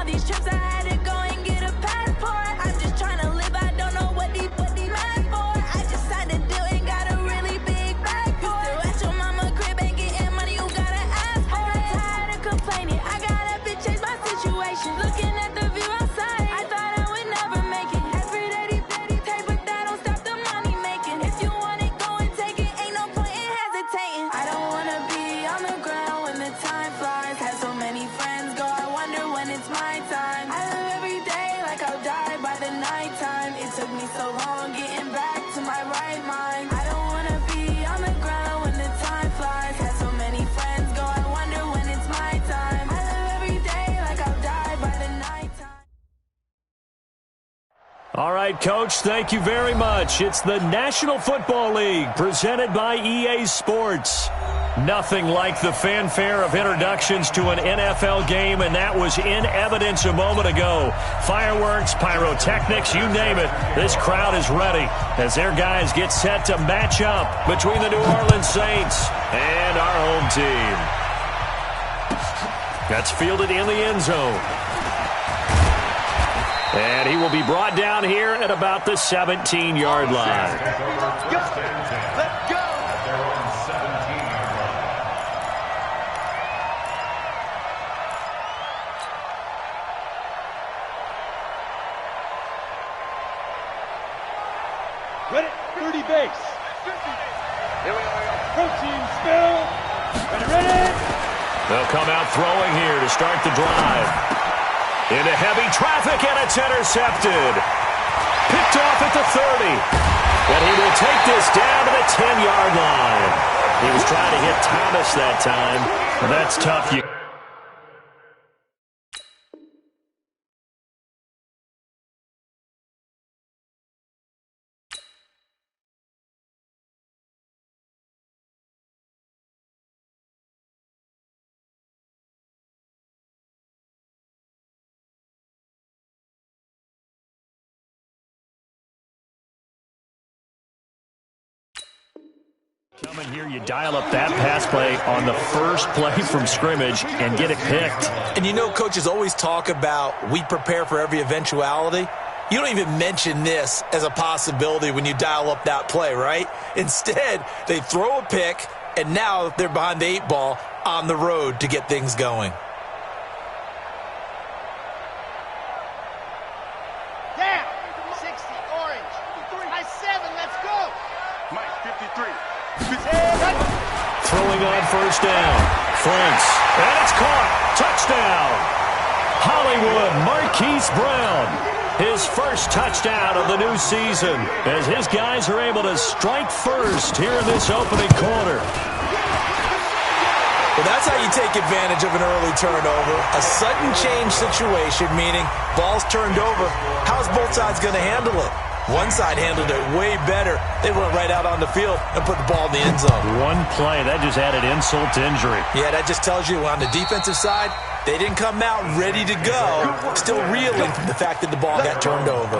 all these trips, I had to go and get a passport. I'm just trying to live, I don't know what these mad for. I just signed a deal and got a really big bag for it. Still at your mama crib, ain't getting money, you gotta ask for it. I'm tired of complaining, I gotta change my situation. Looking at the view outside, I thought I would never make it. Every day they take, but that don't stop the money making. If you want it, go and take it, ain't no point in hesitating. I don't wanna be on the ground when the time flies. Had so many friends go, I wonder when it's my time. I live every day like I'll die by the nighttime. It took me so long getting back to my right mind. I don't wanna be on the ground when the time flies. Had so many friends go, I wonder when it's my time. I live every day like I'll die by the nighttime. All right, Coach, thank you very much. It's the National Football League presented by EA Sports. Nothing like the fanfare of introductions to an NFL game, and that was in evidence a moment ago. Fireworks, pyrotechnics, you name it. This crowd is ready as their guys get set to match up between the New Orleans Saints and our home team. That's fielded in the end zone. And he will be brought down here at about the 17-yard line. Let's go! Ready, 30 base. Here we go. Protein spill. Ready. They'll come out throwing here to start the drive. Into heavy traffic, and it's intercepted. Picked off at the 30. And he will take this down to the 10-yard line. He was trying to hit Thomas that time. That's tough. Coming here, you dial up that pass play on the first play from scrimmage and get it picked. And you know, coaches always talk about we prepare for every eventuality. You don't even mention this as a possibility when you dial up that play, right? Instead, they throw a pick, and now they're behind the 8 ball on the road to get things going. Down. 60, orange. High 7, let's go. Mike, 53. Throwing on first down. Franks. And it's caught. Touchdown. Hollywood Marquise Brown. His first touchdown of the new season as his guys are able to strike first here in this opening quarter. Well, that's how you take advantage of an early turnover. A sudden change situation, meaning ball's turned over. How's both sides going to handle it? One side handled it way better. They went right out on the field and put the ball in the end zone. One play, that just added insult to injury. Yeah, that just tells you on the defensive side, they didn't come out ready to go, still reeling from the fact that the ball got turned over.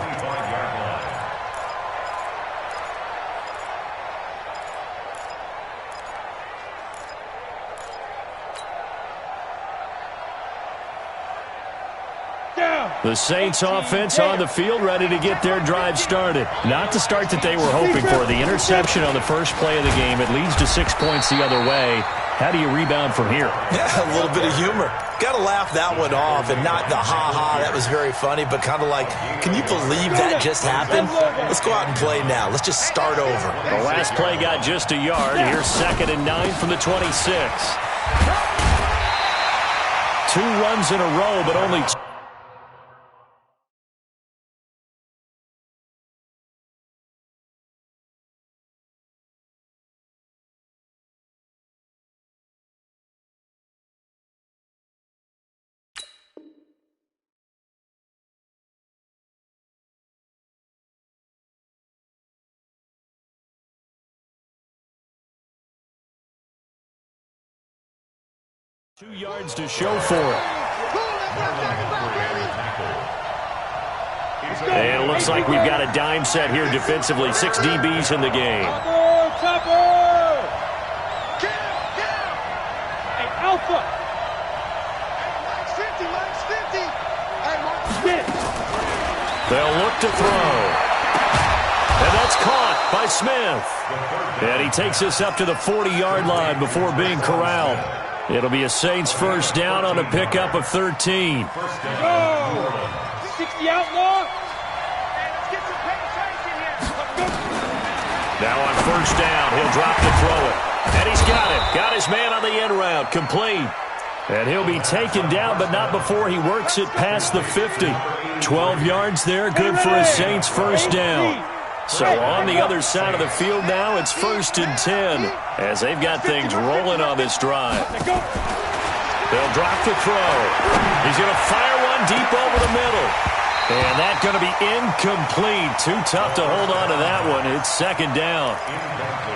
The Saints offense on the field, ready to get their drive started. Not the start that they were hoping for. The interception on the first play of the game. It leads to 6 points the other way. How do you rebound from here? Yeah, a little bit of humor. Got to laugh that one off, and not the ha-ha, that was very funny, but kind of like, can you believe that just happened? Let's go out and play now. Let's just start over. The last play got just a yard. Here's 2nd and 9 from the 26. 2 runs in a row, but only 2. Two yards to show for it. And it looks like we've got a dime set here defensively. 6 DBs in the game. Hey, Alpha. Mike's 50, Mike's 50. They'll look to throw. And that's caught by Smith. And he takes us up to the 40-yard line before being corralled. It'll be a Saints first down on a pickup of 13. Go! 60 outlaw. Now on first down, he'll drop to throw it. And he's got it. Got his man on the end route. Complete. And he'll be taken down, but not before he works it past the 50. 12 yards there, good for a Saints first down. So on the other side of the field now, it's 1st and 10 as they've got things rolling on this drive. They'll drop the throw. He's going to fire one deep over the middle. And that's going to be incomplete. Too tough to hold on to that one. It's 2nd down.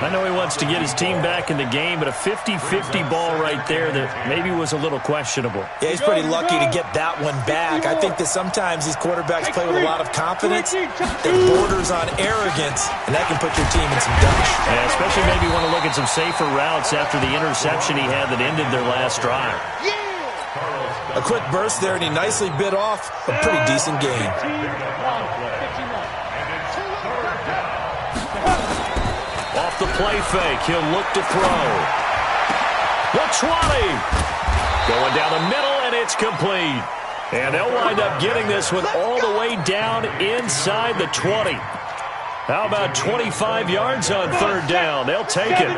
I know he wants to get his team back in the game, but a 50-50 ball right there that maybe was a little questionable. Yeah, he's pretty lucky to get that one back. I think that sometimes these quarterbacks play with a lot of confidence that borders on arrogance, and that can put your team in some dutch. Yeah, especially maybe want to look at some safer routes after the interception he had that ended their last drive. A quick burst there, and he nicely bit off a pretty decent gain. Off the play fake, he'll look to throw. The 20. Going down the middle, and it's complete. And they'll wind up getting this one all the way down inside the 20. How about 25 yards on 3rd down? They'll take it.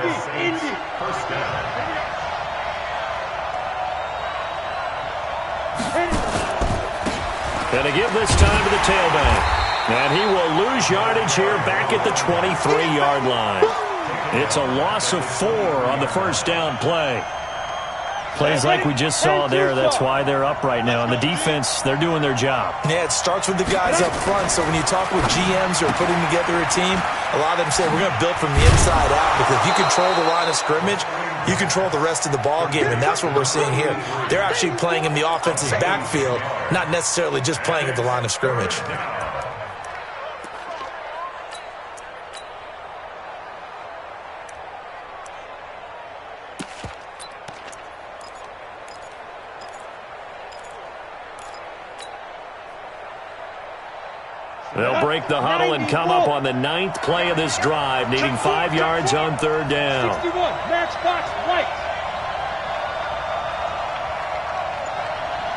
And to give this time to the tailback. And he will lose yardage here back at the 23-yard line. It's a loss of 4 on the first down play. Plays like we just saw there, that's why they're up right now. And the defense, they're doing their job. Yeah, it starts with the guys up front. So when you talk with GMs who are putting together a team, a lot of them say we're going to build from the inside out, because if you control the line of scrimmage, you control the rest of the ball game, and that's what we're seeing here. They're actually playing in the offense's backfield, not necessarily just playing at the line of scrimmage. They'll break the huddle and come up on the 9th play of this drive, needing 5 yards on 3rd down. 61, matchbox right.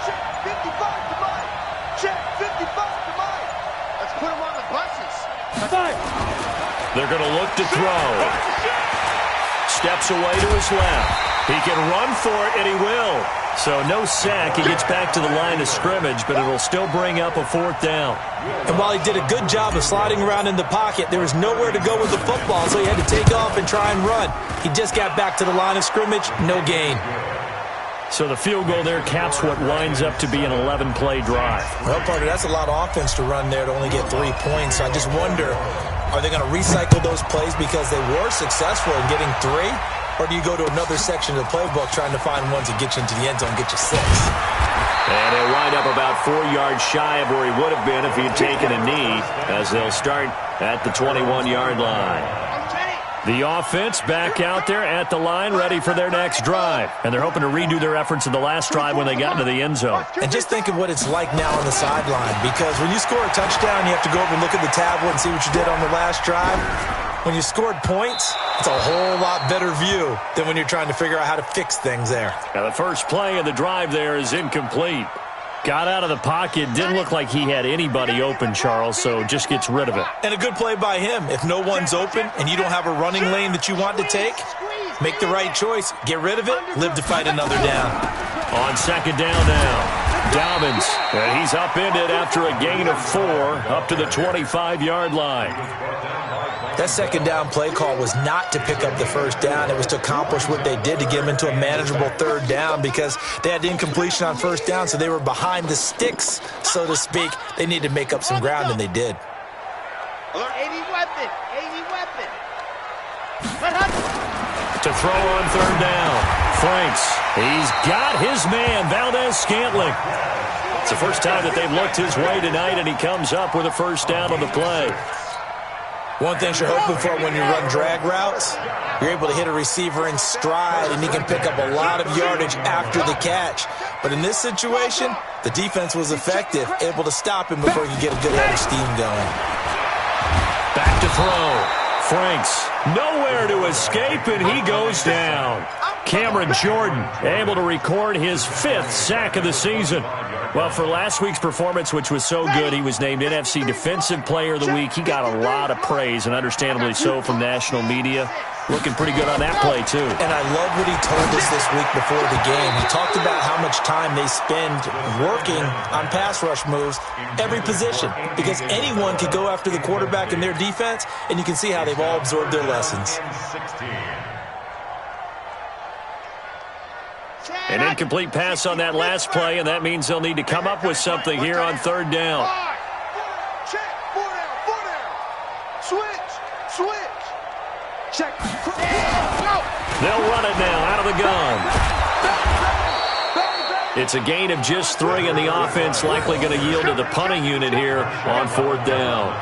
Check 55 to Mike. Check 55 to Mike. Let's put him on the buses. 5. They're going to look to throw. Steps away to his left. He can run for it, and he will. So no sack. He gets back to the line of scrimmage, but it'll still bring up a 4th down. And while he did a good job of sliding around in the pocket, there was nowhere to go with the football, so he had to take off and try and run. He just got back to the line of scrimmage, no gain. So the field goal there caps what winds up to be an 11-play drive. Well, partner, that's a lot of offense to run there to only get 3 points. So I just wonder, are they going to recycle those plays because they were successful in getting 3? Or do you go to another section of the playbook trying to find ones that get you into the end zone and get you 6? And he'll wind up about 4 yards shy of where he would have been if he had taken a knee, as they'll start at the 21-yard line. The offense back out there at the line, ready for their next drive. And they're hoping to redo their efforts in the last drive when they got into the end zone. And just think of what it's like now on the sideline, because when you score a touchdown, you have to go over and look at the tablet and see what you did on the last drive. When you scored points, it's a whole lot better view than when you're trying to figure out how to fix things there. Now the first play of the drive there is incomplete. Got out of the pocket, didn't look like he had anybody open, Charles, so just gets rid of it. And a good play by him. If no one's open and you don't have a running lane that you want to take, make the right choice. Get rid of it, live to fight another down. On 2nd down now, Dobbins, and he's upended after a gain of 4 up to the 25-yard line. That 2nd down play call was not to pick up the first down. It was to accomplish what they did to get them into a manageable 3rd down, because they had incompletion on 1st down, so they were behind the sticks, so to speak. They needed to make up some ground, and they did. 80 weapon. 80 weapon. To throw on 3rd down. Franks, he's got his man, Valdez-Scantling. It's the first time that they've looked his way tonight, and he comes up with a first down on the play. One thing you're hoping for when you run drag routes, you're able to hit a receiver in stride, and he can pick up a lot of yardage after the catch. But in this situation, the defense was effective, able to stop him before he could get a good head of steam going. Back to throw. Franks nowhere to escape, and he goes down. Cameron Jordan able to record his 5th sack of the season. Well, for last week's performance, which was so good, he was named NFC Defensive Player of the Week. He got a lot of praise, and understandably so, from national media. Looking pretty good on that play, too. And I love what he told us this week before the game. He talked about how much time they spend working on pass rush moves, every position, because anyone could go after the quarterback in their defense, and you can see how they've all absorbed their lessons. An incomplete pass on that last play, and that means they'll need to come up with something here on 3rd down. Check, 4 down. Switch. Check. They'll run it now out of the gun. It's a gain of just 3, and the offense likely going to yield to the punting unit here on 4th down.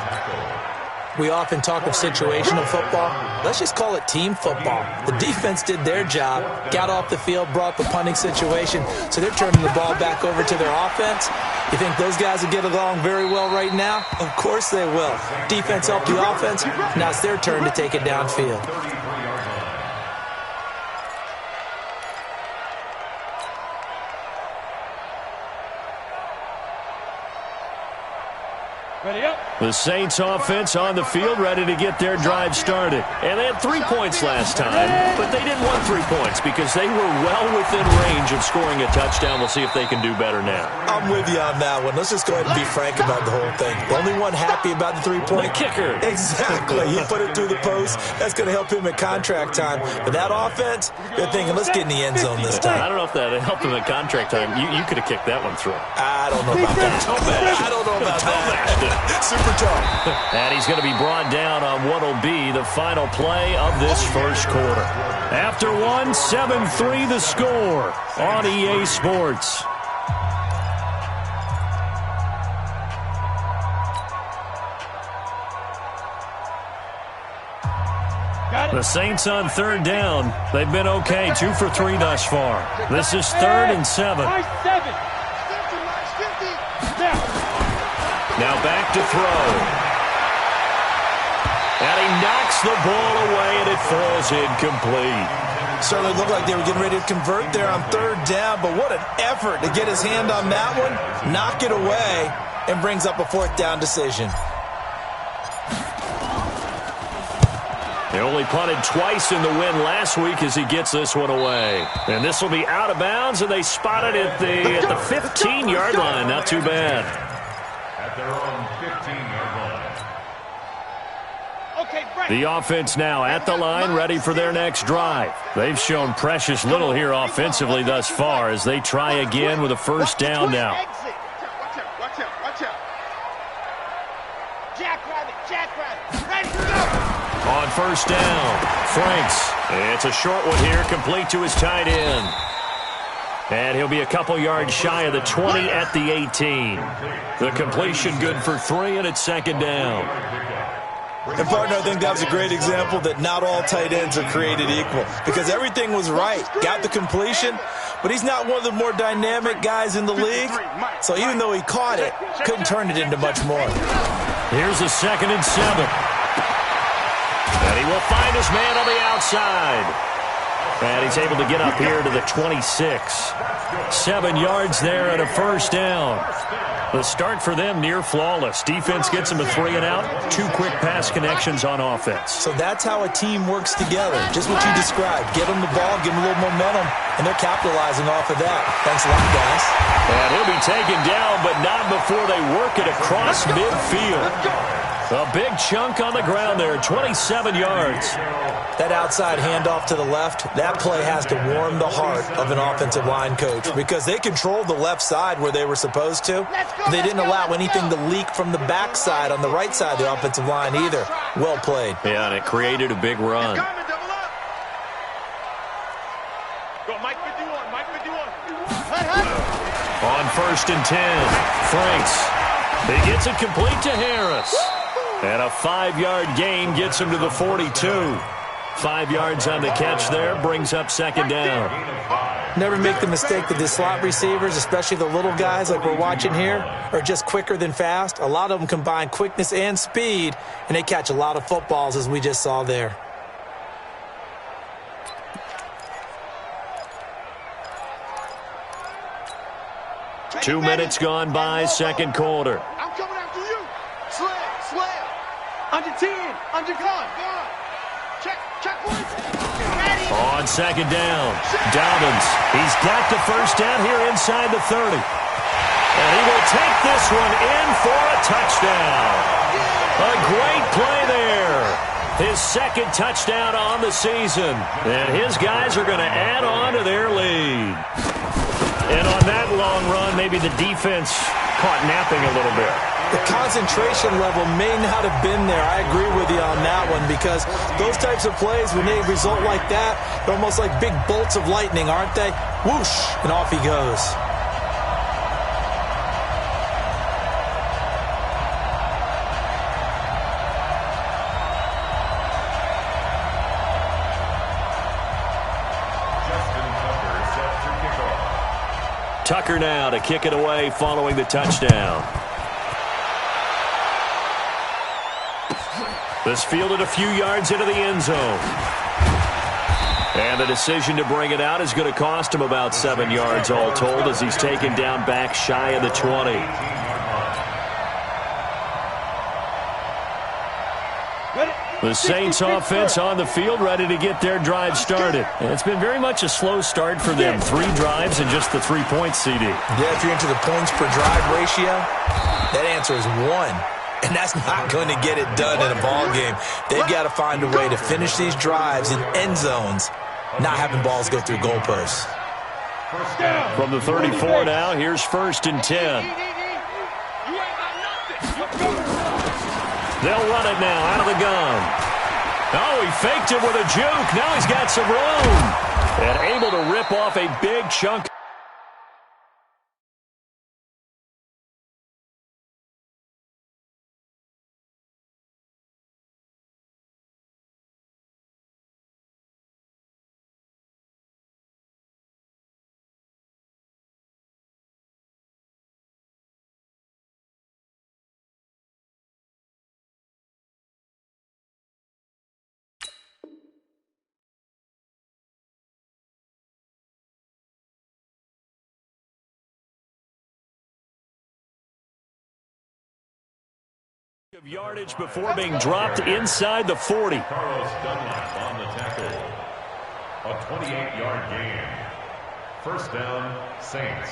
We often talk of situational football. Let's just call it team football. The defense did their job, got off the field, brought the punting situation, so they're turning the ball back over to their offense. You think those guys will get along very well right now? Of course they will. Defense helped the offense. Now it's their turn to take it downfield. Ready up. The Saints offense on the field, ready to get their drive started. And they had 3 points last time, but they didn't want 3 points because they were well within range of scoring a touchdown. We'll see if they can do better now. I'm with you on that one. Let's just go ahead and be frank about the whole thing. The only one happy about the 3-point. The kicker. Exactly. He put it through the post. That's going to help him at contract time. But that offense, they're thinking, let's get in the end zone this time. I don't know if that helped him at contract time. You could have kicked that one through. I don't know about that. I don't know about that. Super tough. And he's going to be brought down on what will be the final play of this first quarter. After 1, 7-3 the score on EA Sports. The Saints on 3rd down. They've been okay, 2 for 3 thus far. This is 3rd and 7. Now back to throw. And he knocks the ball away, and it falls incomplete. Certainly looked like they were getting ready to convert there on 3rd down, but what an effort to get his hand on that one, knock it away, and brings up a 4th down decision. They only punted twice in the win last week as he gets this one away. And this will be out of bounds, and they spot it at the 15-yard line. Not too bad. At their own 15-yard line. The offense now at the line, ready for their next drive. They've shown precious little here offensively thus far as they try again with a 1st down now. Watch out. Jackrabbit. Ready to go. On 1st down, Franks. It's a short one here, complete to his tight end. And he'll be a couple yards shy of the 20 at the 18. The completion good for 3, and it's 2nd down. And, partner, I think that was a great example that not all tight ends are created equal because everything was right. Got the completion, but he's not one of the more dynamic guys in the league. So even though he caught it, couldn't turn it into much more. Here's a 2nd and 7. And he will find his man on the outside. And he's able to get up here to the 26. 7 yards there and a 1st down. The start for them near flawless. Defense gets them a 3 and out. 2 quick pass connections on offense. So that's how a team works together. Just what you described. Get them the ball, give them a little momentum, and they're capitalizing off of that. Thanks a lot, guys. And he'll be taken down, but not before they work it across midfield. A big chunk on the ground there, 27 yards. That outside handoff to the left, that play has to warm the heart of an offensive line coach because they controlled the left side where they were supposed to. They didn't allow anything to leak from the backside on the right side of the offensive line either. Well played. Yeah, and it created a big run. Go, Mike 51. On 1st and 10, Franks. He gets it complete to Harris. And a 5-yard gain gets him to the 42. 5 yards on the catch there, brings up 2nd down. Never make the mistake that the slot receivers, especially the little guys like we're watching here, are just quicker than fast. A lot of them combine quickness and speed, and they catch a lot of footballs, as we just saw there. Two minutes gone by, second quarter. I'm coming after you. Slam. Under 10. Under gone. Check, boys. On second down, Dobbins. He's got the first down here inside the 30. And he will take this one in for a touchdown. A great play there. His second touchdown on the season. And his guys are going to add on to their lead. And on that long run, maybe the defense caught napping a little bit. The concentration level may not have been there. I agree with you on that one, because those types of plays, when they result like that, they're almost like big bolts of lightning, aren't they? Whoosh, and off he goes. Tucker now to kick it away following the touchdown. This fielded a few yards into the end zone. And the decision to bring it out is going to cost him about 7 yards all told, as he's taken down back shy of the 20. The Saints offense on the field, ready to get their drive started. And it's been very much a slow start for them. 3 drives and just the 3 points, CD. Yeah, if you're into the points per drive ratio, that answer is 1. And that's not going to get it done in a ball game. They've got to find a way to finish these drives in end zones, not having balls go through goalposts. From the 34 now, here's 1st and 10. They'll run it now out of the gun. Oh, he faked it with a juke. Now he's got some room. And able to rip off a big chunk. Of yardage before being dropped inside the 40. Carlos Dunlap on the tackle. A 28-yard gain. First down, Saints.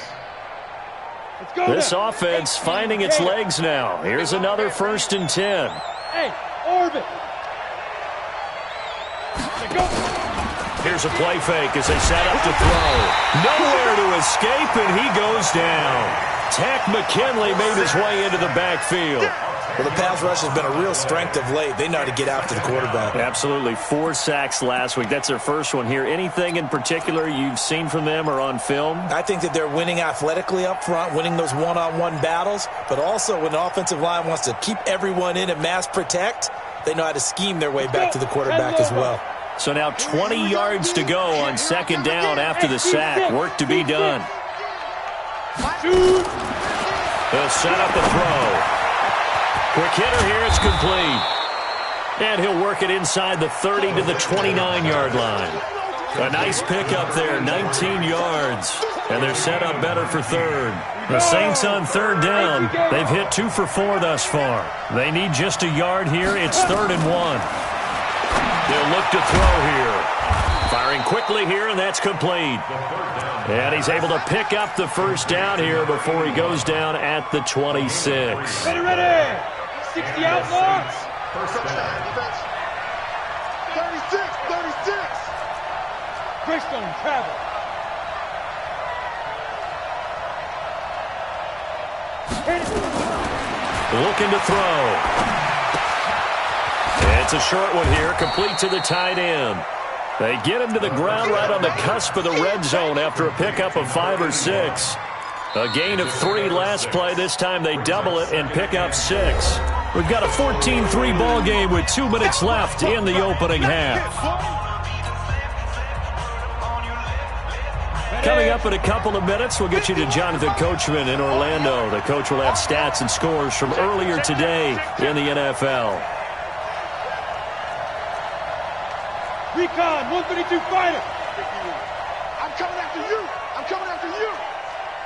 Let's go. This offense finding its legs now. Here's another 1st and 10. Hey, orbit. Here's a play fake as they set up to throw. Nowhere to escape, and he goes down. Tack McKinley made his way into the backfield. Well, the pass rush has been a real strength of late. They know how to get after the quarterback. Absolutely. 4 sacks last week. That's their first one here. Anything in particular you've seen from them or on film? I think that they're winning athletically up front, winning those one-on-one battles, but also when the offensive line wants to keep everyone in and mass protect, they know how to scheme their way back to the quarterback as well. So now 20 yards to go on 2nd down after the sack. Work to be done. They'll set up the throw. Quick hitter here, it's complete. And he'll work it inside the 30 to the 29-yard line. A nice pickup there, 19 yards. And they're set up better for 3rd. The Saints on 3rd down. They've hit 2 for 4 thus far. They need just a yard here. It's 3rd and 1. They'll look to throw here. Firing quickly here, and that's complete. And he's able to pick up the first down here before he goes down at the 26. Ready. 60 outlaws. First down. 36. Greystone travel. Looking to throw. It's a short one here, complete to the tight end. They get him to the ground right on the cusp of the red zone after a pickup of 5 or 6. A gain of 3 last play. This time they double it and pick up 6. We've got a 14-3 ball game with 2 minutes left in the opening half. Coming up in a couple of minutes, we'll get you to Jonathan Coachman in Orlando. The coach will have stats and scores from earlier today in the NFL. Recon, 132 fighter. I'm coming after you. I'm coming after you.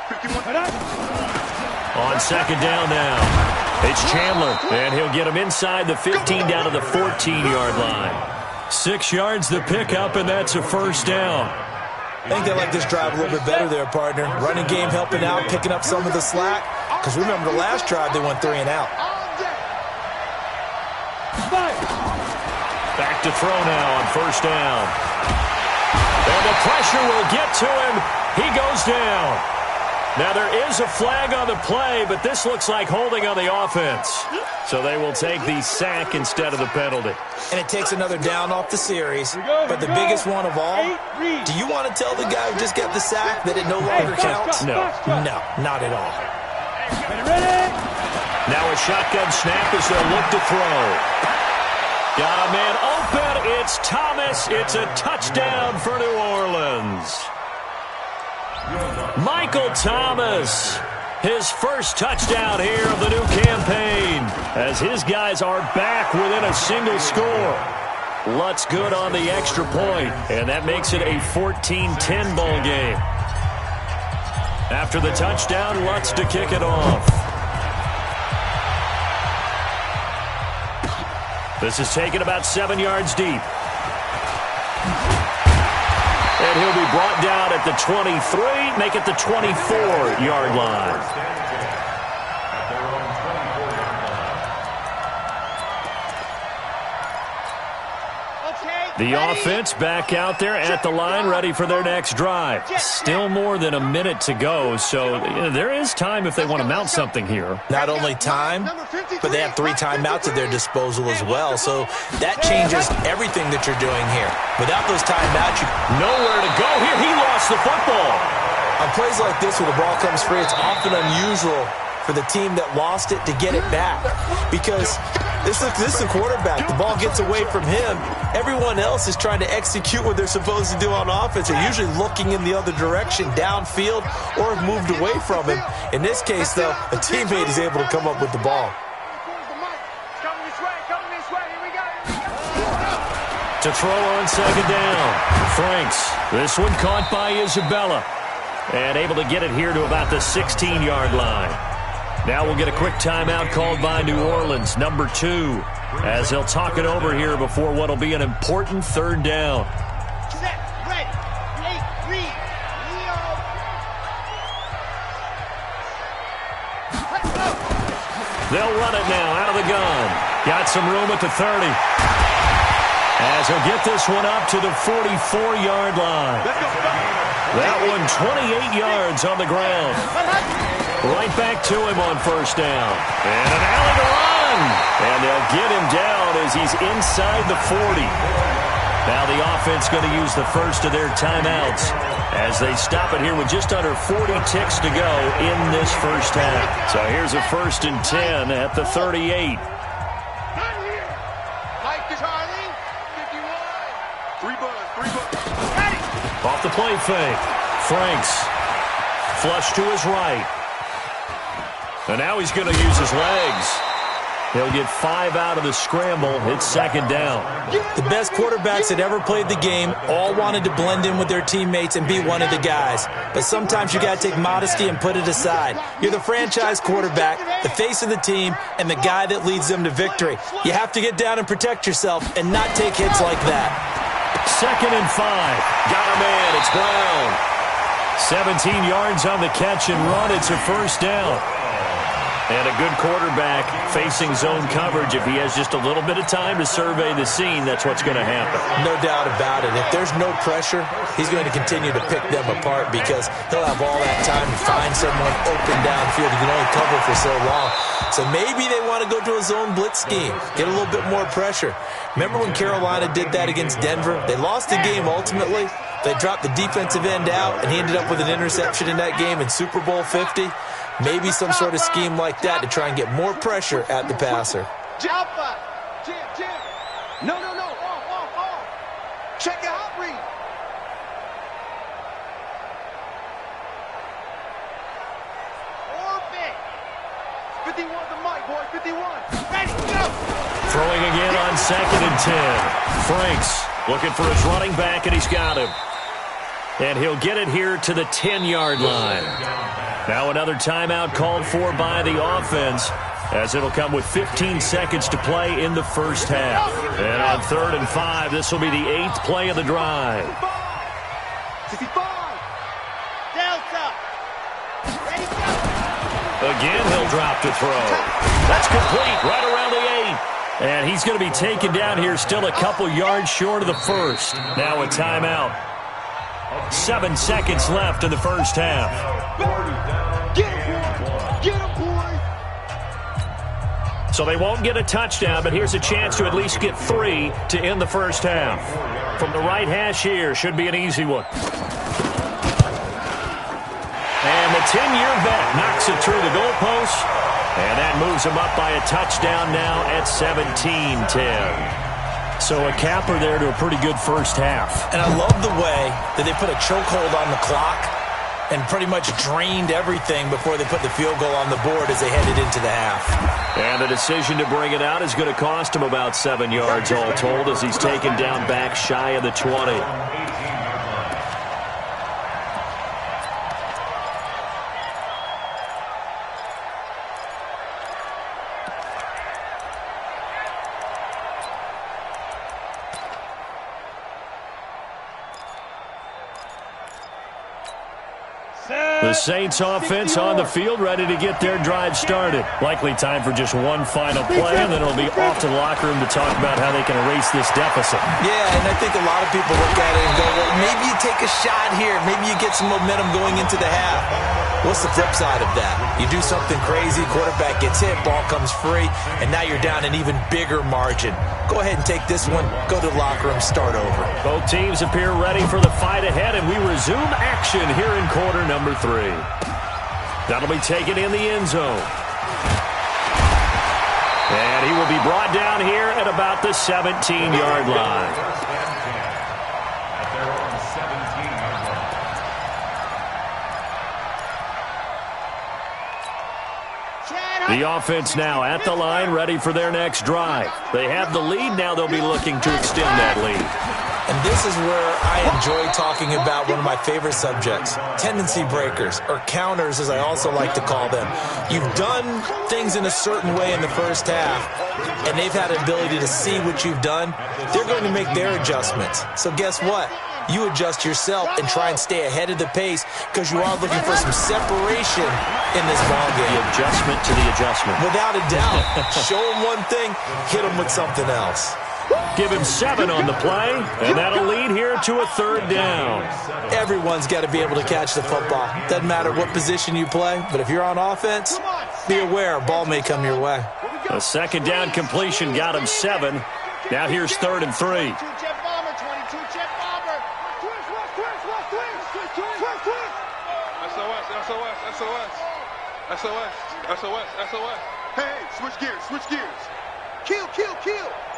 51. On second down now, it's Chandler, and he'll get him inside the 15 down to the 14-yard line. 6 yards the pickup, and that's a first down. I think they like this drive a little bit better there, partner. Running game helping out, picking up some of the slack. Because remember, the last drive they went 3 and out. Back to throw now on first down. And the pressure will get to him. He goes down. Now, there is a flag on the play, but this looks like holding on the offense. So they will take the sack instead of the penalty. And it takes another down off the series. But the biggest one of all, do you want to tell the guy who just got the sack that it no longer counts? No. No, not at all. Now a shotgun snap as they'll look to throw. Got a man open. It's Thomas. It's a touchdown for New Orleans. Michael Thomas, his first touchdown here of the new campaign, as his guys are back within a single score. Lutz good on the extra point, and that makes it a 14-10 ball game. After the touchdown, Lutz to kick it off. This is taken about 7 yards deep. And he'll be brought down at the 23, make it the 24-yard line. The offense back out there at the line, ready for their next drive. Still more than a minute to go, so there is time if they want to mount something here. Not only time, but they have 3 timeouts at their disposal as well, so that changes everything that you're doing here. Without those timeouts, nowhere to go here. He lost the football. On plays like this where the ball comes free, it's often unusual for the team that lost it to get it back, because this is the quarterback. The ball gets away from him. Everyone else is trying to execute what they're supposed to do on offense. They're usually looking in the other direction, downfield, or have moved away from him. In this case, though, a teammate is able to come up with the ball. To throw on second down, Franks. This one caught by Isabella. And able to get it here to about the 16-yard line. Now we'll get a quick timeout called by New Orleans, number 2, as they'll talk it over here before what will be an important third down. Set, ready, 8, read, Leo. Let's go. They'll run it now out of the gun. Got some room at the 30. As he'll get this one up to the 44-yard line. That one 28 yards on the ground. Right back to him on first down. And an alley to run. And they'll get him down as he's inside the 40. Now the offense going to use the first of their timeouts as they stop it here with just under 40 ticks to go in this first half. So here's a 1st and 10 at the 38. Off the play fake. Franks. Flush to his right. And now he's going to use his legs. He'll get 5 out of the scramble. It's second down. The best quarterbacks that ever played the game all wanted to blend in with their teammates and be one of the guys. But sometimes you got to take modesty and put it aside. You're the franchise quarterback, the face of the team, and the guy that leads them to victory. You have to get down and protect yourself and not take hits like that. 2nd and 5. Got a man. It's Brown. 17 yards on the catch and run. It's a first down. And a good quarterback facing zone coverage. If he has just a little bit of time to survey the scene, that's what's going to happen. No doubt about it. If there's no pressure, he's going to continue to pick them apart because he'll have all that time to find someone open downfield. He can only cover for so long. So maybe they want to go to a zone blitz scheme, get a little bit more pressure. Remember when Carolina did that against Denver? They lost the game ultimately. They dropped the defensive end out, and he ended up with an interception in that game in Super Bowl 50. Maybe some sort of scheme like that to try and get more pressure at the passer. Alpha. Jim. No. Off. Check your hot read. 51 the mic, boy. 51. Ready, go. Throwing again on 2nd and 10. Franks looking for his running back, and he's got him. And he'll get it here to the 10-yard line. Now another timeout called for by the offense, as it'll come with 15 seconds to play in the first half. And on 3rd and 5, this will be the 8th play of the drive. 65. Delta. Ready, go. Again, he'll drop to throw. That's complete right around the 8. And he's going to be taken down here, still a couple yards short of the first. Now a timeout. 7 seconds left in the first half. Get him, boy. Get him, boy. So they won't get a touchdown, but here's a chance to at least get 3 to end the first half. From the right hash here, should be an easy one. And the 10-year vet knocks it through the goalpost, and that moves him up by a touchdown now at 17-10. So a capper there to a pretty good first half. And I love the way that they put a chokehold on the clock and pretty much drained everything before they put the field goal on the board as they headed into the half. And the decision to bring it out is going to cost him about 7 yards all told, as he's taken down back shy of the 20. The Saints offense on the field, ready to get their drive started. Likely time for just one final play, and then it'll be off to the locker room to talk about how they can erase this deficit. Yeah, and I think a lot of people look at it and go, well, maybe you take a shot here. Maybe you get some momentum going into the half. What's the flip side of that? You do something crazy, quarterback gets hit, ball comes free, and now you're down an even bigger margin. Go ahead and take this one, go to the locker room, start over. Both teams appear ready for the fight ahead, and we resume action here in quarter number 3. That'll be taken in the end zone. And he will be brought down here at about the 17-yard line. The offense now at the line, ready for their next drive. They have the lead. Now they'll be looking to extend that lead. And this is where I enjoy talking about one of my favorite subjects, tendency breakers, or counters as I also like to call them. You've done things in a certain way in the first half, and they've had an ability to see what you've done. They're going to make their adjustments. So guess what? You adjust yourself and try and stay ahead of the pace because you are looking for some separation in this ballgame. The adjustment to the adjustment. Without a doubt. Show them one thing, hit them with something else. Give him 7 on the play, and that'll lead here to a 3rd down. Everyone's got to be able to catch the football. Doesn't matter what position you play, but if you're on offense, be aware a ball may come your way. A 2nd down completion got him 7. Now here's 3rd and 3. SOS. Hey, switch gears. Kill.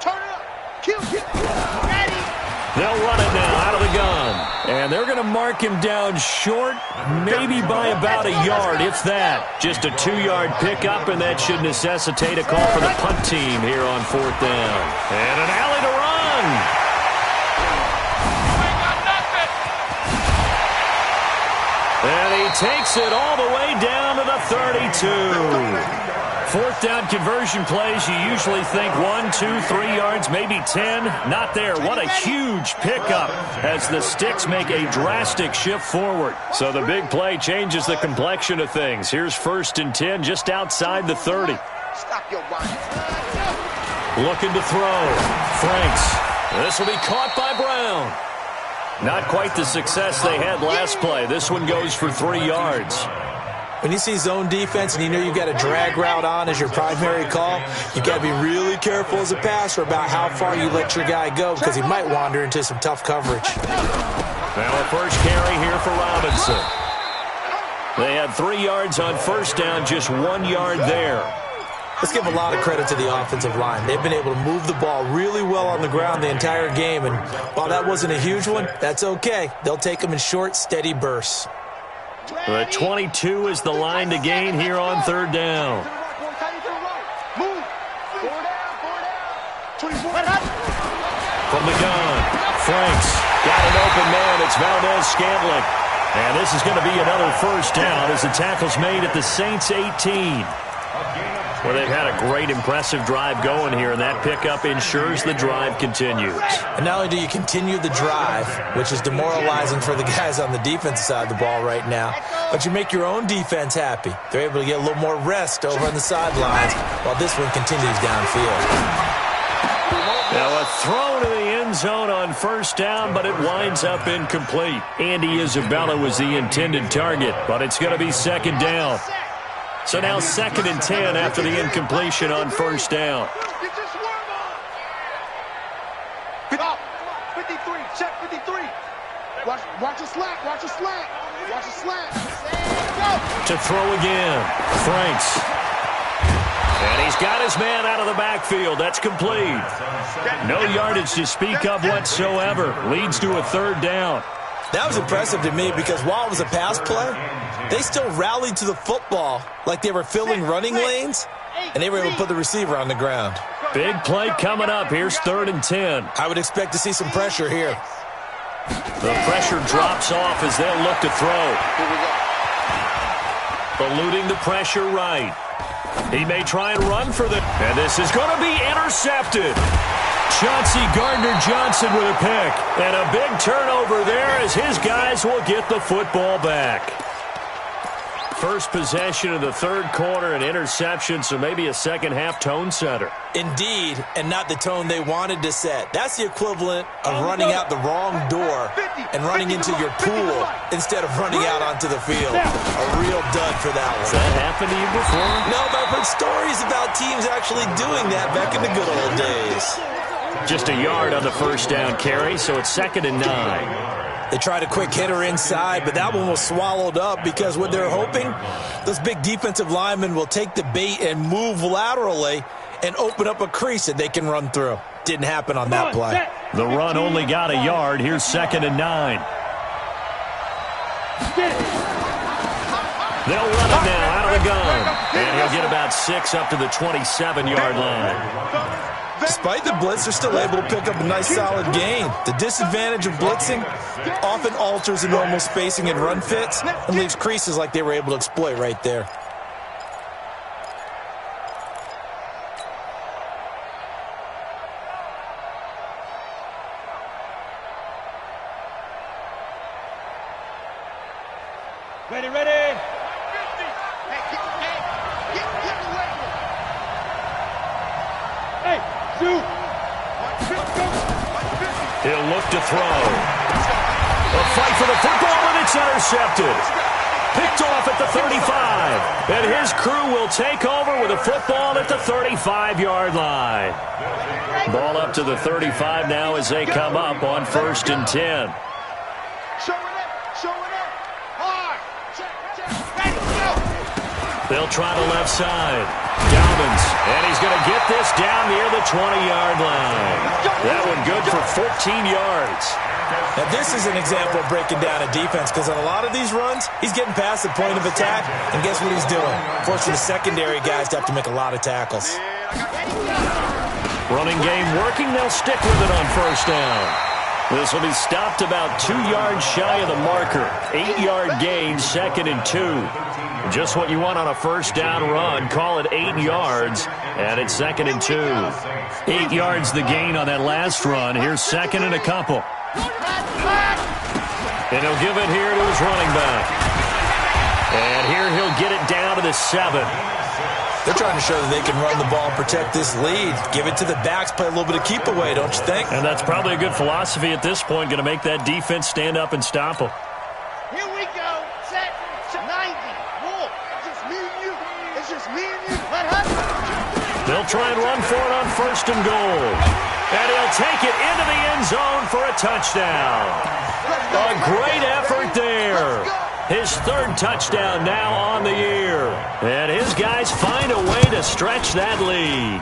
Turn it up. Kill. Ready. They'll run it now out of the gun. And they're going to mark him down short, maybe by about a yard, if that. Just a 2-yard pickup, and that should necessitate a call for the punt team here on 4th down. And an alley to run. And he takes it all the way down to the 32. 4th down conversion plays, you usually think 1, 2, 3 yards, maybe 10. Not there. What a huge pickup as the Sticks make a drastic shift forward. So the big play changes the complexion of things. Here's 1st and 10 just outside the 30. Stop your run. Looking to throw. Franks. This will be caught by Brown. Not quite the success they had last play. This one goes for 3 yards. When you see zone defense and you know you've got a drag route on as your primary call, you've got to be really careful as a passer about how far you let your guy go because he might wander into some tough coverage. Now a first carry here for Robinson. They had 3 yards on 1st down, just 1 yard there. Let's give a lot of credit to the offensive line. They've been able to move the ball really well on the ground the entire game, and while that wasn't a huge one, that's okay. They'll take them in short, steady bursts. The 22 is the line to gain here on 3rd down. Move. 4 down, 24. From the gun, Franks got an open man. It's Valdez Scantling. And this is going to be another first down as the tackle's made at the Saints 18. Well, they've had a great, impressive drive going here, and that pickup ensures the drive continues. And not only do you continue the drive, which is demoralizing for the guys on the defensive side of the ball right now, but you make your own defense happy. They're able to get a little more rest over on the sidelines while this one continues downfield. Now a throw to the end zone on first down, but it winds up incomplete. Andy Isabella was the intended target, but it's going to be second down. So now 2nd and 10 after the incompletion on first down. Get your swerve on. 53, check 53. Watch a slant, watch a slant. Watch a slant. Go. To throw again, Franks. And he's got his man out of the backfield. That's complete. No yardage to speak of whatsoever. Leads to a 3rd down. That was impressive to me because while it was a pass play, they still rallied to the football like they were filling running lanes, and they were able to put the receiver on the ground. Big play coming up. Here's 3rd and 10. I would expect to see some pressure here. The pressure drops off as they'll look to throw. Eluding the pressure right. He may try and run for the... And this is going to be intercepted. Chauncey Gardner-Johnson with a pick. And a big turnover there as his guys will get the football back. First possession of the 3rd quarter, an interception, so maybe a second-half tone setter. Indeed, and not the tone they wanted to set. That's the equivalent of running out the wrong door and running into your pool instead of running out onto the field. A real dud for that one. Has that happened to you before? No, but I've heard stories about teams actually doing that back in the good old days. Just a yard on the first down carry, so it's 2nd and 9. They tried a quick hitter inside, but that one was swallowed up because what they're hoping, those big defensive linemen will take the bait and move laterally and open up a crease that they can run through. Didn't happen on that play. The run only got a yard. Here's 2nd and 9. They'll run it now out of the gun. And he'll get about 6 up to the 27-yard line. Despite the blitz, they're still able to pick up a nice solid gain. The disadvantage of blitzing often alters the normal spacing and run fits and leaves creases like they were able to exploit right there. Ready. Hey, Sue. He'll look to throw. A fight for the football, and it's intercepted. Picked off at the 35. And his crew will take over with a football at the 35-yard line. Ball up to the 35 now as they come up on 1st and 10. Show it up. Hard. Check. Go. They'll try the left side. Dalvins, and he's going to get this down near the 20-yard line. That one good for 14 yards. Now, this is an example of breaking down a defense because on a lot of these runs, he's getting past the point of attack, and guess what he's doing? Forcing the secondary guys to have to make a lot of tackles. Running game working. They'll stick with it on first down. This will be stopped about 2 yards shy of the marker. 8-yard gain, 2nd and 2. Just what you want on a first down run. Call it 8 yards, and it's 2nd and 2. 8 yards the gain on that last run. Here's 2nd and a couple. And he'll give it here to his running back. And here he'll get it down to the 7. They're trying to show that they can run the ball and protect this lead. Give it to the backs, play a little bit of keep away, don't you think? And that's probably a good philosophy at this point. Going to make that defense stand up and stop them. Here we go. Set. 90. Roll. It's just me and you. Let her. They'll try and run for it on 1st and goal. And he'll take it into the end zone for a touchdown. A great effort there. His 3rd touchdown now on the year. And his guys find a way to stretch that lead.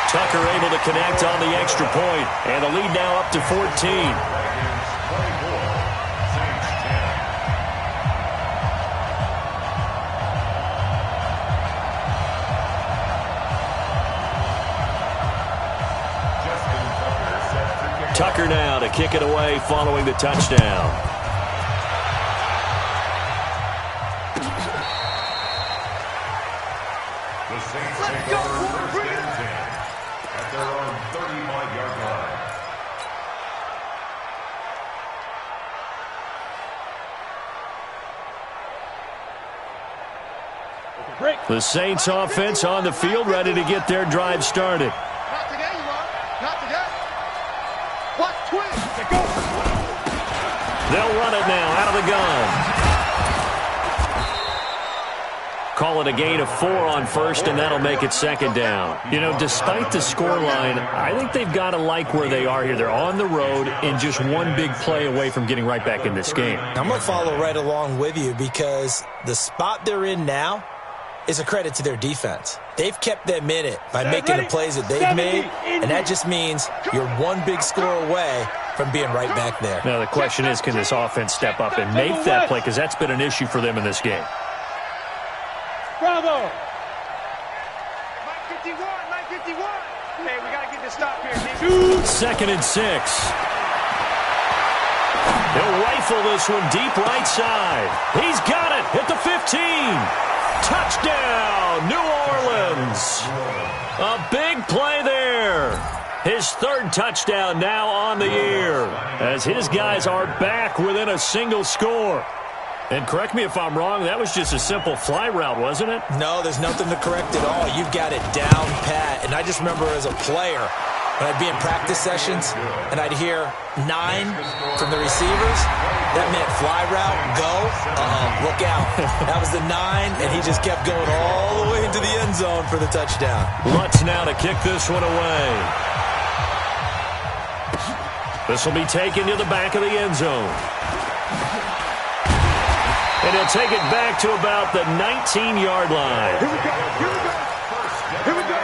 Tucker able to connect on the extra point. And the lead now up to 14. kicker now to kick it away following the touchdown. The Saints take over first and 10 at their own 35-yard line. The Saints offense on the field, ready to get their drive started. Not today, you are. Not today. What? Twist. Go. They'll run it now out of the gun. Call it a gain of 4 on first, and that'll make it second down. You know, despite the scoreline, I think they've got to like where they are here. They're on the road and just one big play away from getting right back in this game. I'm going to follow right along with you because the spot they're in now is a credit to their defense. They've kept them in it by making the plays that they've made, and that just means you're one big score away from being right back there. Now, the question is, can this offense step up and make that play? Because that's been an issue for them in this game. Bravo. 951, 951. Hey, we got to get this stop here. 2nd and 6. He'll rifle this one deep right side. He's got it at the 15. Touchdown, New Orleans. A big play there. His 3rd touchdown now on the year as his guys are back within a single score. And correct me if I'm wrong, that was just a simple fly route, wasn't it? No, there's nothing to correct at all. You've got it down pat. And I just remember as a player, when I'd be in practice sessions and I'd hear 9 from the receivers, that meant fly route, go, look out. That was the 9, and he just kept going all the way into the end zone for the touchdown. Lutz now to kick this one away. This will be taken to the back of the end zone. And he'll take it back to about the 19-yard line. Here we go. Here we go. Here we go.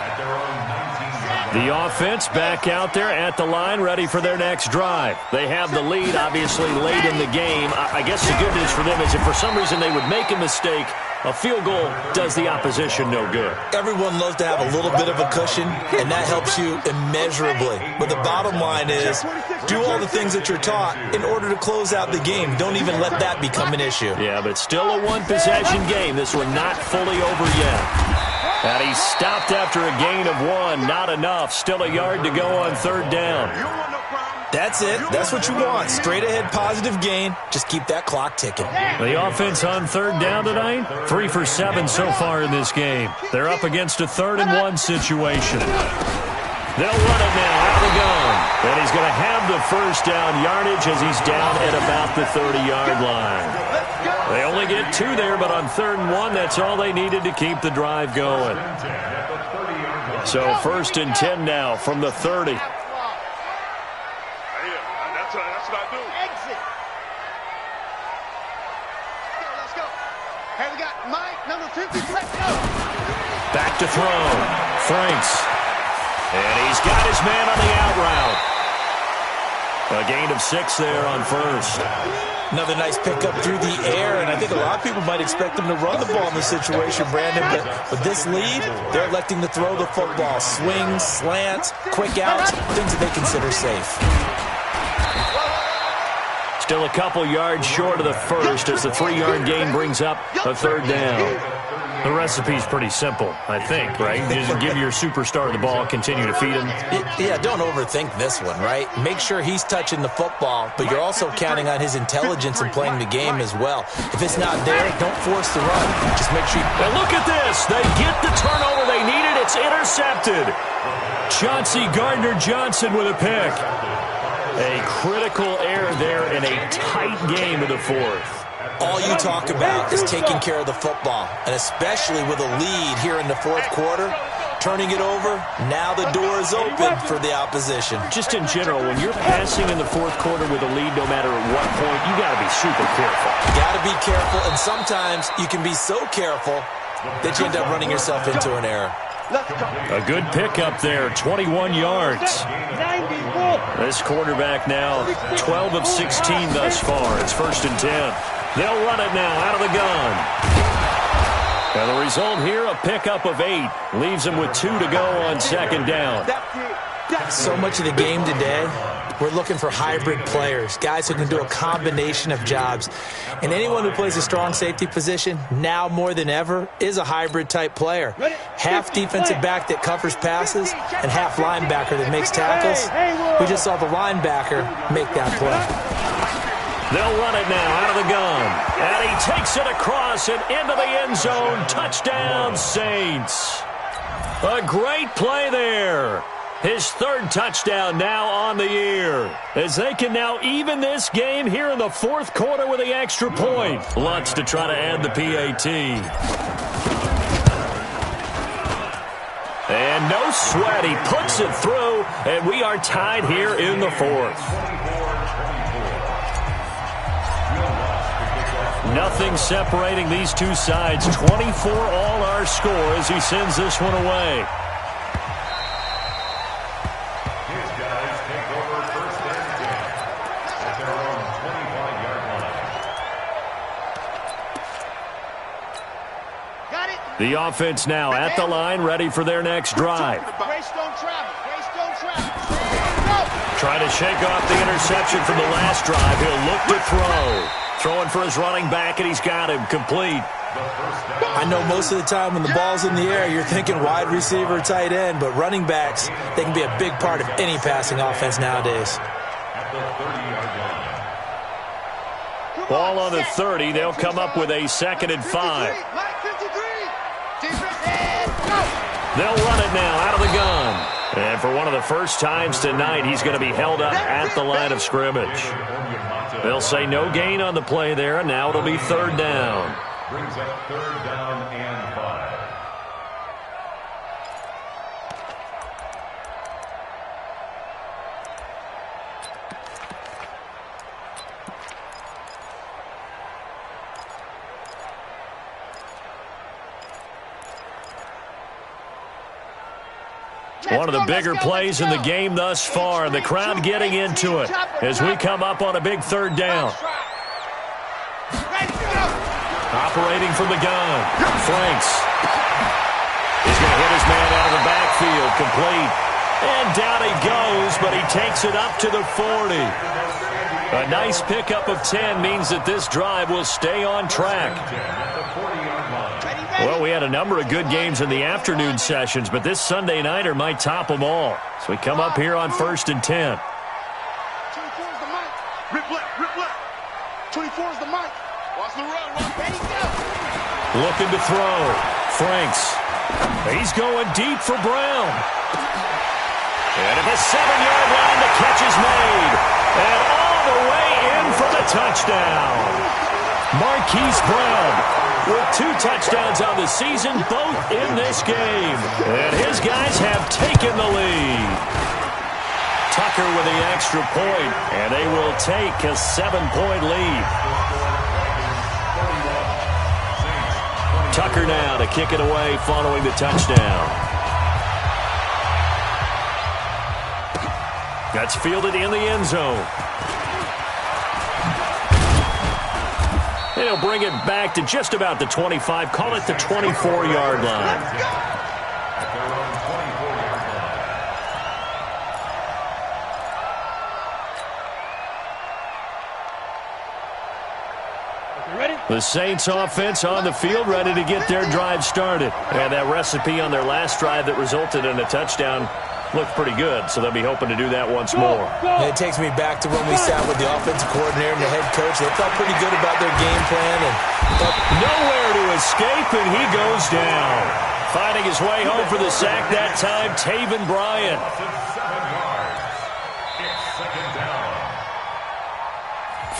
At their own 19-yard line. The offense back out there at the line, ready for their next drive. They have the lead, obviously, late in the game. I guess the good news for them is if for some reason they would make a mistake, a field goal does the opposition no good. Everyone loves to have a little bit of a cushion, and that helps you immeasurably. But the bottom line is, do all the things that you're taught in order to close out the game. Don't even let that become an issue. Yeah, but still a one-possession game. This one not fully over yet. And he stopped after a gain of 1. Not enough. Still a yard to go on 3rd down. That's it. That's what you want. Straight ahead positive gain. Just keep that clock ticking. The offense on 3rd down tonight, 3 for 7 so far in this game. They're up against a 3rd and 1 situation. They'll run it now out of the gun. And he's going to have the 1st down yardage as he's down at about the 30-yard line. They only get 2 there, but on 3rd and 1, that's all they needed to keep the drive going. So 1st and 10 now from the 30. That's what I do. Exit. Let's go. Hey, we got Mike, number 50. Let's go. Back to throw. Franks. And he's got his man on the out route. A gain of 6 there on 1st. Another nice pickup through the air, and I think a lot of people might expect them to run the ball in this situation, Brandon, but with this lead, they're electing to throw the football. Swings, slants, quick outs, things that they consider safe. Still a couple yards short of the 1st as the 3-yard gain brings up a 3rd down. The recipe's pretty simple, I think, right? Just give your superstar the ball, continue to feed him. Yeah, don't overthink this one, right? Make sure he's touching the football, but you're also counting on his intelligence in playing the game as well. If it's not there, don't force the run. Just make sure you... And look at this. They get the turnover they needed. It's intercepted. Chauncey Gardner-Johnson with a pick. A critical error there in a tight game of the 4th. All you talk about is taking care of the football, and especially with a lead here in the 4th quarter, turning it over, now the door is open for the opposition. Just in general, when you're passing in the 4th quarter with a lead, no matter at what point, you got to be super careful. You got to be careful, and sometimes you can be so careful that you end up running yourself into an error. A good pickup there, 21 yards. This quarterback now 12 of 16 thus far. It's 1st and 10. They'll run it now out of the gun. And the result here, a pickup of 8. Leaves them with 2 to go on 2nd down. So much of the game today, we're looking for hybrid players, guys who can do a combination of jobs. And anyone who plays a strong safety position, now more than ever, is a hybrid-type player. Half defensive back that covers passes and half linebacker that makes tackles. We just saw the linebacker make that play. They'll run it now out of the gun. And he takes it across and into the end zone. Touchdown, Saints. A great play there. His third touchdown now on the year, as they can now even this game here in the fourth quarter with the extra point. Lutz to try to add the PAT. And no sweat, he puts it through, and we are tied here in the fourth. Nothing separating these two sides. 24 all our score as he sends this one away. The offense now at the line, ready for their next drive. Trying to shake off the interception from the last drive. He'll look to throw. Throwing for his running back, and he's got him complete. I know most of the time when the ball's in the air, you're thinking wide receiver, tight end, but running backs, they can be a big part of any passing offense nowadays. Ball on the 30. They'll come up with a 2nd and 5. They'll run it now out of the gun. And for one of the first times tonight, he's going to be held up at the line of scrimmage. They'll say no gain on the play there, and now it'll be 3rd down. Brings up 3rd down and 5. One of the bigger plays in the game thus far, and the crowd getting into it as we come up on a big 3rd down. Operating from the gun, Franks. He's going to hit his man out of the backfield, complete. And down he goes, but he takes it up to the 40. A nice pickup of 10 means that this drive will stay on track. Well, we had a number of good games in the afternoon sessions, but this Sunday nighter might top them all. So we come up here on 1st and 10. 24's the mic. Rip left. 24's the mic. Watch the run. Ready, go. Looking to throw. Franks. He's going deep for Brown. And at the 7-yard line, the catch is made. And all the way in for the touchdown. Marquise Brown with 2 touchdowns on the season, both in this game. And his guys have taken the lead. Tucker with the extra point, and they will take a 7-point lead. Tucker now to kick it away following the touchdown. That's fielded in the end zone. He'll bring it back to just about the 25. Call it the 24-yard line. The Saints offense on the field, ready to get their drive started. And that recipe on their last drive that resulted in a touchdown looked pretty good, so they'll be hoping to do that once more. It takes me back to when we sat with the offensive coordinator and the head coach. They felt pretty good about their game plan. And nowhere to escape, and he goes down. Finding his way home for the sack that time, Taven Bryan.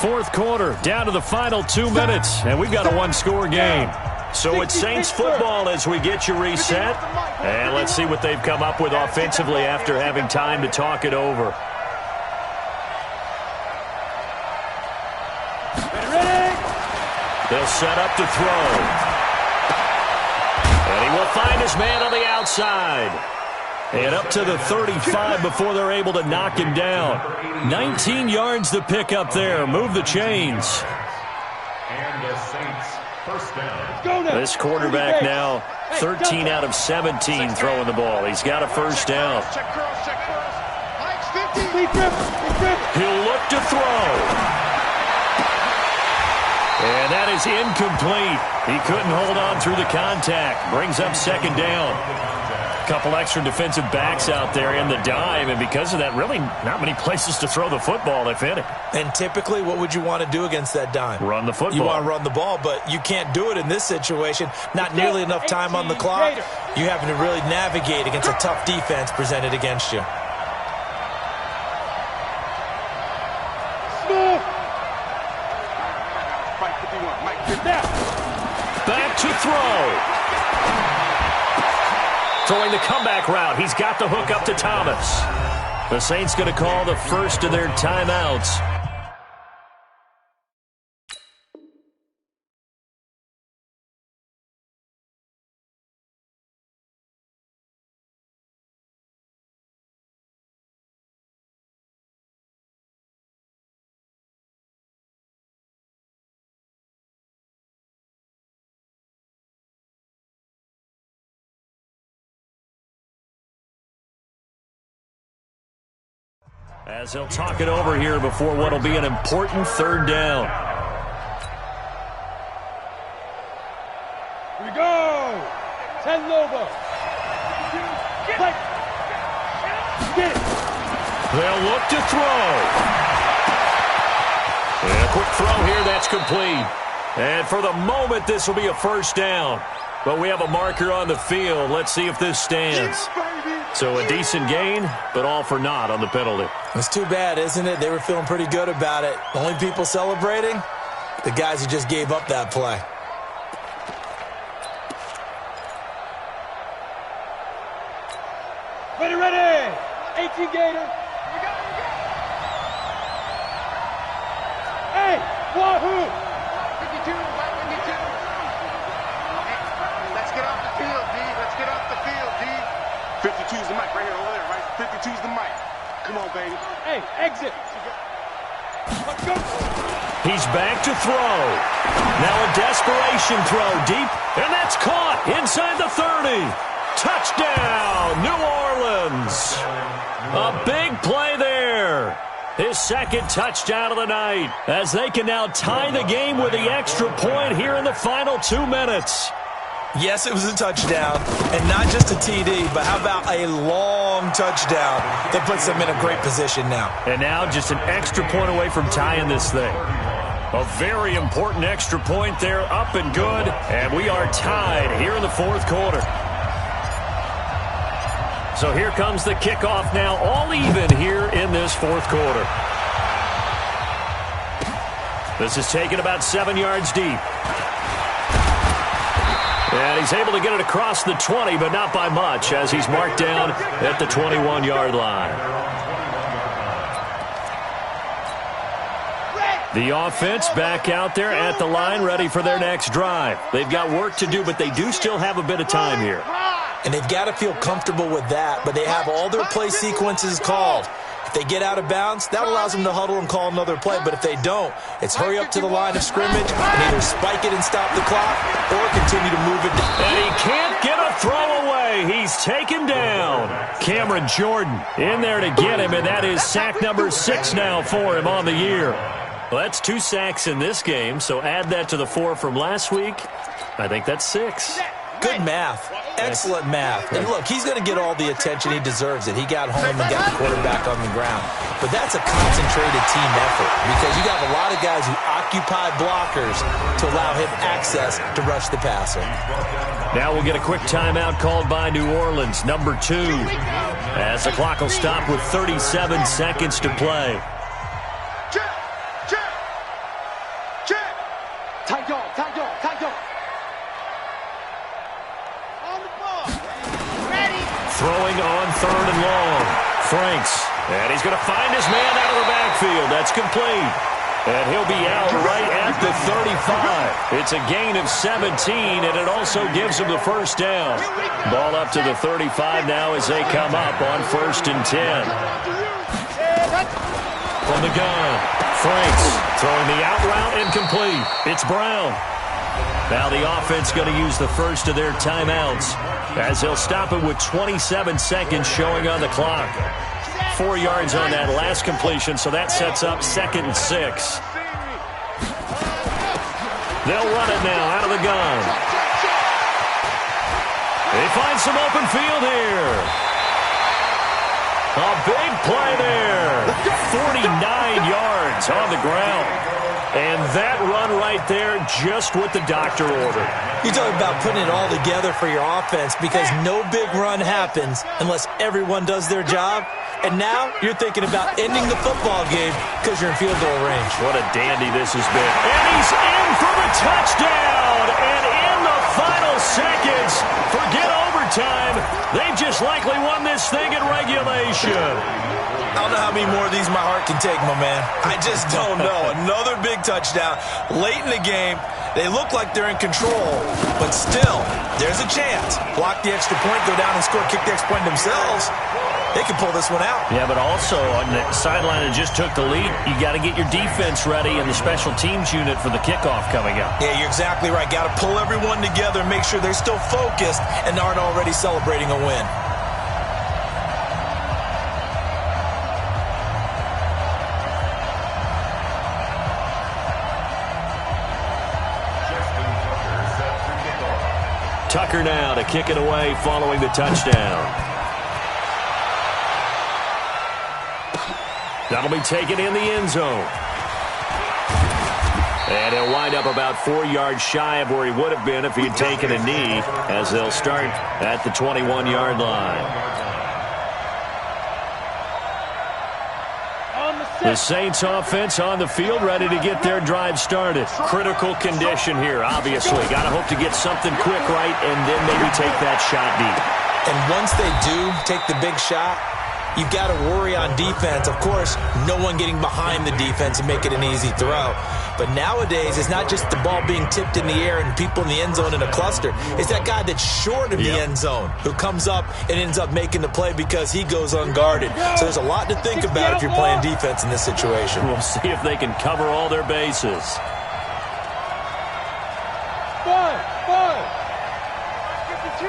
Fourth quarter, down to the final 2 minutes, and we've got a 1-score game. So it's Saints football as we get you reset. And let's see what they've come up with offensively after having time to talk it over. They'll set up to throw. And he will find his man on the outside. And up to the 35 before they're able to knock him down. 19 yards to pick up there. Move the chains. And the Saints first down. This quarterback now 13 out of 17 throwing the ball. He's got a first down. Check curls. He'll look to throw. And that is incomplete. He couldn't hold on through the contact. Brings up second down. A couple extra defensive backs out there in the dime, and because of that, really not many places to throw the football, if any. And typically, what would you want to do against that dime? Run the football. You want to run the ball, but you can't do it in this situation. Not nearly enough time on the clock. You having to really navigate against a tough defense presented against you. Back to throw. Throwing the comeback route. He's got the hook up to Thomas. The Saints going to call the first of their timeouts. As he'll talk it over here before what will be an important third down. Here we go. 10 Lobo. Get it. They'll look to throw. And a quick throw here, that's complete. And for the moment, this will be a first down. But we have a marker on the field. Let's see if this stands. So a decent gain, but all for naught on the penalty. It's too bad, isn't it? They were feeling pretty good about it. Only people celebrating? The guys who just gave up that play. Ready. 18 Gator. Hey, wahoo! 52, 52. Let's get off the field, D. Let's get off the field, D. 52's the mic right here, over there, right? 52's the mic. Come on, baby. Hey, exit. Let's go. He's back to throw. Now a desperation throw deep, and that's caught inside the 30. Touchdown, New Orleans. A big play there. His second touchdown of the night, as they can now tie the game with the extra point here in the final 2 minutes. Yes, it was a touchdown, and not just a TD, but how about a long touchdown that puts them in a great position now. And now just an extra point away from tying this thing. A very important extra point there, up and good, and we are tied here in the fourth quarter. So here comes the kickoff now, all even here in this fourth quarter. This is taken about 7 yards deep. And he's able to get it across the 20, but not by much, as he's marked down at the 21-yard line. The offense back out there at the line, ready for their next drive. They've got work to do, but they do still have a bit of time here. And they've got to feel comfortable with that, but they have all their play sequences called. If they get out of bounds, that allows them to huddle and call another play. But if they don't, it's hurry up to the line of scrimmage and either spike it and stop the clock or continue to move it down. And he can't get a throw away. He's taken down. Cameron Jordan in there to get him, and that is sack number 6 now for him on the year. Well, that's 2 sacks in this game, so add that to the 4 from last week. I think that's 6. Good math. Excellent math. And look, he's going to get all the attention. He deserves it. He got home and got the quarterback on the ground. But that's a concentrated team effort because you got a lot of guys who occupy blockers to allow him access to rush the passer. Now we'll get a quick timeout called by New Orleans, number 2, as the clock will stop with 37 seconds to play. Tight dog. Throwing on 3rd and long. Franks. And he's going to find his man out of the backfield. That's complete. And he'll be out right at the 35. It's a gain of 17, and it also gives him the first down. Ball up to the 35 now as they come up on 1st and 10. From the gun, Franks throwing the out route incomplete. It's Brown. Now the offense going to use the first of their timeouts as they'll stop it with 27 seconds showing on the clock. 4 yards on that last completion, so that sets up 2nd and 6. They'll run it now out of the gun. They find some open field here. A big play there. 49 yards on the ground. And that run right there, just what the doctor ordered. You talk about putting it all together for your offense because no big run happens unless everyone does their job. And now you're thinking about ending the football game because you're in field goal range. What a dandy this has been. And he's in for the touchdown. And in the final seconds, forget overtime. They've just likely won this thing in regulation. I don't know how many more of these my heart can take, my man. I just don't know. Another big touchdown. Late in the game, they look like they're in control, but still, there's a chance. Block the extra point, go down and score, kick the extra point themselves. They can pull this one out. Yeah, but also on the sideline that just took the lead, you got to get your defense ready and the special teams unit for the kickoff coming up. Yeah, you're exactly right. Got to pull everyone together and make sure they're still focused and aren't already celebrating a win. Tucker now to kick it away following the touchdown. That'll be taken in the end zone. And he'll wind up about 4 yards shy of where he would have been if he had taken a knee, as they'll start at the 21-yard line. The Saints offense on the field, ready to get their drive started. Critical condition here, obviously. Got to hope to get something quick right and then maybe take that shot deep. And once they do take the big shot, you've got to worry on defense. Of course, no one getting behind the defense and make it an easy throw. But nowadays, it's not just the ball being tipped in the air and people in the end zone in a cluster. It's that guy that's short of the end zone who comes up and ends up making the play because he goes unguarded. So there's a lot to think about if you're playing defense in this situation. We'll see if they can cover all their bases. Five. 52.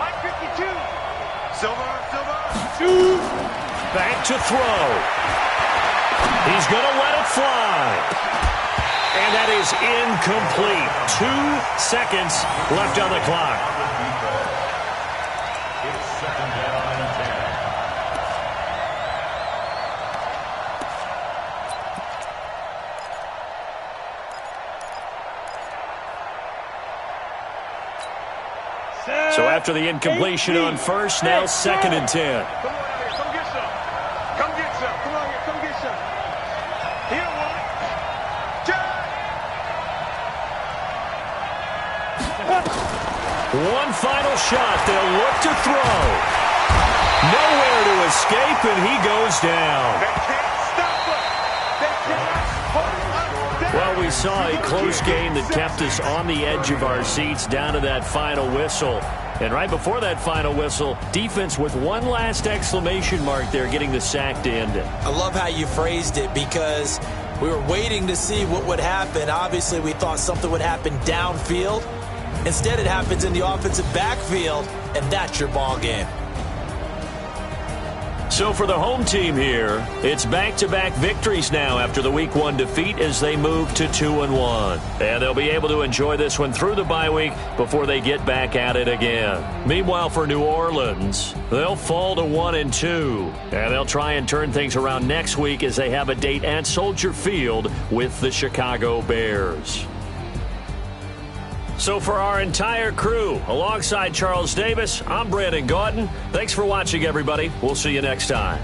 Mike 52. Silver. 2. Back to throw. He's going to let it fly. And that is incomplete. 2 seconds left on the clock. It's 2nd down and 10. So after the incompletion on first, now 2nd and 10. Come on out here. Come get some. Come get some. Come on here. Come get some. Here, one. One final shot. They'll look to throw. Nowhere to escape, and he goes down. They can't stop us. They cannot hold us down. Well, we saw a close game that kept us on the edge of our seats down to that final whistle. And right before that final whistle, defense with one last exclamation mark there, getting the sack to end it. I love how you phrased it because we were waiting to see what would happen. Obviously, we thought something would happen downfield. Instead, it happens in the offensive backfield, and that's your ball game. So for the home team here, it's back-to-back victories now after the Week 1 defeat as they move to 2-1. And they'll be able to enjoy this one through the bye week before they get back at it again. Meanwhile, for New Orleans, they'll fall to 1-2. And they'll try and turn things around next week as they have a date at Soldier Field with the Chicago Bears. So for our entire crew, alongside Charles Davis, I'm Brandon Gautin. Thanks for watching, everybody. We'll see you next time.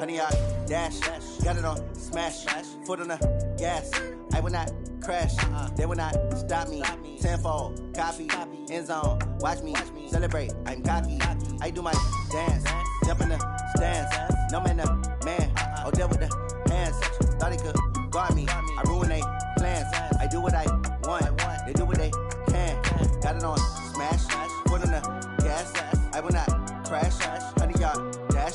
100-yard dash. Got it on smash. Foot on the gas. I will not crash. They will not stop me. Tenfold, copy, end zone. Watch me celebrate. I'm cocky. I do my dance. Jump in the stands. No man, the man. Oh, deal with the hands. Thought he could guard me. I ruin they plans. I do what I want. They do what they can. Got it on smash. Foot on the gas. I will not crash. 100-yard dash.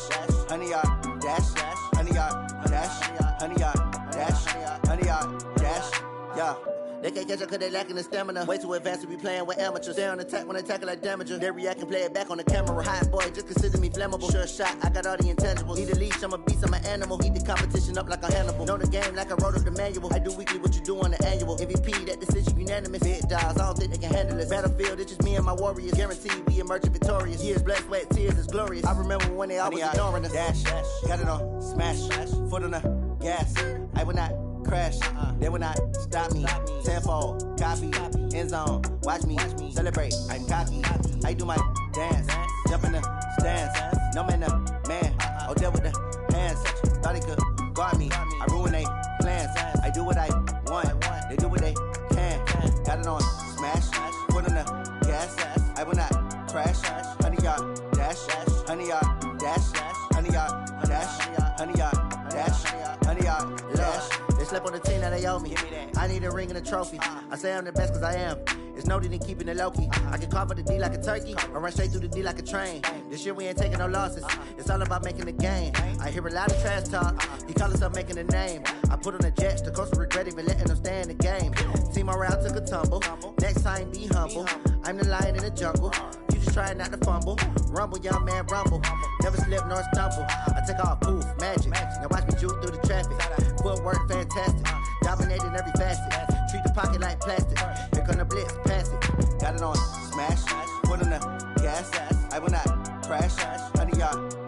100-yard dash. 100-yard dash. 100-yard dash. 100-yard dash. Yeah. They can't catch up cause they lacking the stamina. Way too advanced to be playing with amateurs. Stay on attack when they tackle like damager. They react and play it back on the camera. Hot boy, just consider me flammable. Sure shot, I got all the intangibles. Need a leash, I'm a beast, I'm an animal. Heat the competition up like a Hannibal. Know the game like I wrote up the manual. I do weekly what you do on the annual. MVP, that decision unanimous. Big dials, I don't think they can handle this. Battlefield, it's just me and my warriors. Guaranteed we emerge victorious. Years, blood, sweat, tears, is glorious. I remember when they always ignoring us. Dash, got it on smash. Foot on the gas. I will not crash. They will not stop me. Tenfold, copy, end zone. Watch me celebrate. I'm cocky. I do my dance. Jump in the stands. No man, the man. Oh, deal with the hands. Thought he could guard me. I ruin they plans. I do what I want. They do what they can. Got it on smash. Foot on the gas. I will not crash. 100-yard dash. 100-yard dash. 100-yard dash. 100-yard dash. 100-yard dash. They slept on the team that they owe me. I need a ring and a trophy. I say I'm the best cause I am. It's no need in keeping it low-key. I can carve up the D like a turkey or run straight through the D like a train. This year we ain't taking no losses. It's all about making the game. I hear a lot of trash talk. He call himself making a name. I put on the Jets. The coach will regret even letting them stay in the game. Team morale took a tumble. Next time be humble. I'm the lion in the jungle. You just trying not to fumble. Rumble, young man, rumble. Never slip nor stumble. I take off, poof, magic. Now watch me juke through the traffic. Footwork fantastic. Dominating every facet. Treat the pocket like plastic. Here come the blitz, pass it. Got it on smash. Foot on the gas. I will not crash. 100-yard